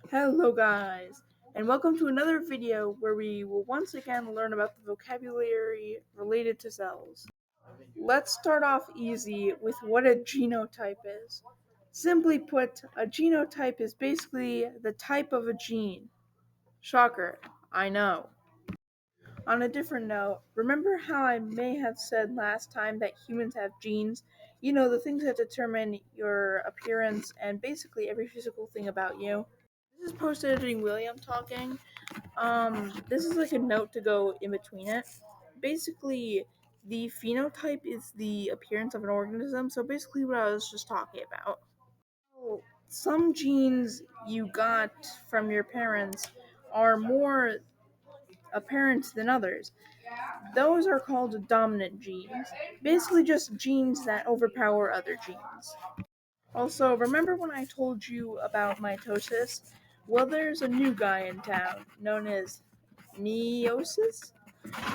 Hello guys, and welcome to another video where we will once again learn about the vocabulary related to cells. Let's start off easy with what a genotype is. Simply put, a genotype is basically the type of a gene. Shocker, I know. On a different note, remember how I may have said last time that humans have genes? You know, the things that determine your appearance and basically every physical thing about you. This is post-editing William talking. This is like a note to go in between it. Basically, the phenotype is the appearance of an organism, so basically what I was just talking about. So, some genes you got from your parents are more apparent than others. Those are called dominant genes. Basically just genes that overpower other genes. Also, remember when I told you about mitosis? Well, there's a new guy in town known as meiosis.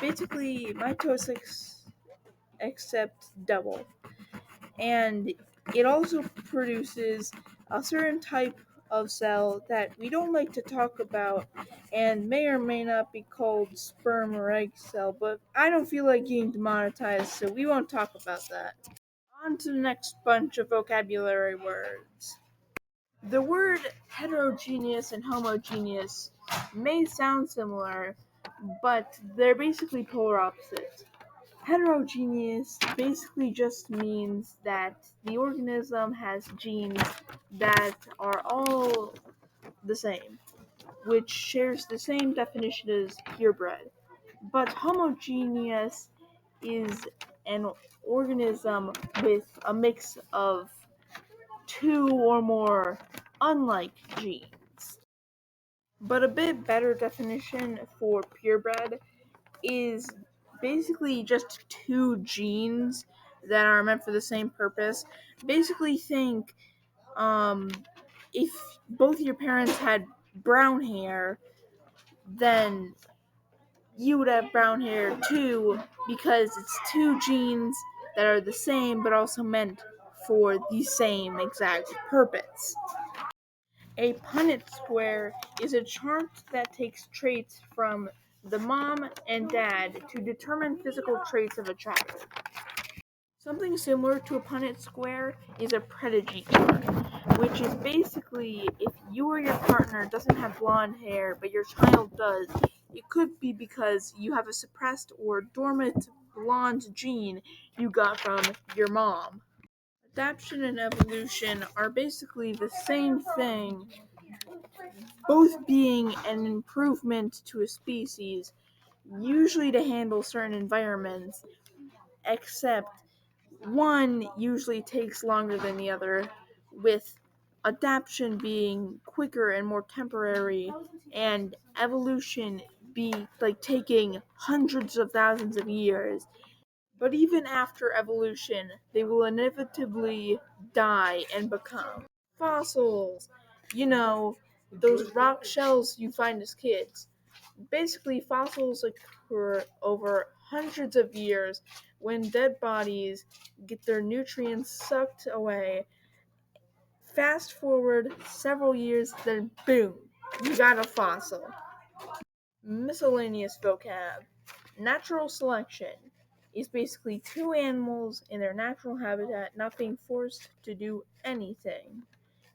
Basically, mitosis except double. And it also produces a certain type of cell that we don't like to talk about and may or may not be called sperm or egg cell, but I don't feel like getting demonetized, so we won't talk about that. On to the next bunch of vocabulary words. The word heterogeneous and homogeneous may sound similar, but they're basically polar opposites. Heterogeneous basically just means that the organism has genes that are all the same, which shares the same definition as purebred. But homogeneous is an organism with a mix of two or more unlike genes. But a bit better definition for purebred is basically just two genes that are meant for the same purpose. Basically think if both your parents had brown hair, then you would have brown hair too, because it's two genes that are the same but also meant for the same exact purpose. A Punnett square is a chart that takes traits from the mom and dad to determine physical traits of a child. Something similar to a Punnett square is a prodigy chart, which is basically if you or your partner doesn't have blonde hair but your child does, it could be because you have a suppressed or dormant blonde gene you got from your mom. Adaptation and evolution are basically the same thing, both being an improvement to a species, usually to handle certain environments, except one usually takes longer than the other, with adaptation being quicker and more temporary, and evolution be like taking hundreds of thousands of years. But even after evolution, they will inevitably die and become fossils. You know, those rock shells you find as kids. Basically, fossils occur over hundreds of years when dead bodies get their nutrients sucked away. Fast forward several years, then boom, you got a fossil. Miscellaneous vocab. Natural selection is basically two animals in their natural habitat not being forced to do anything,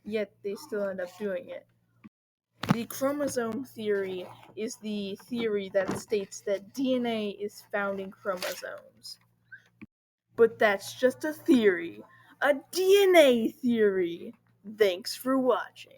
yet they still end up doing it. The chromosome theory is the theory that states that DNA is found in chromosomes. But that's just a theory. A DNA theory. Thanks for watching.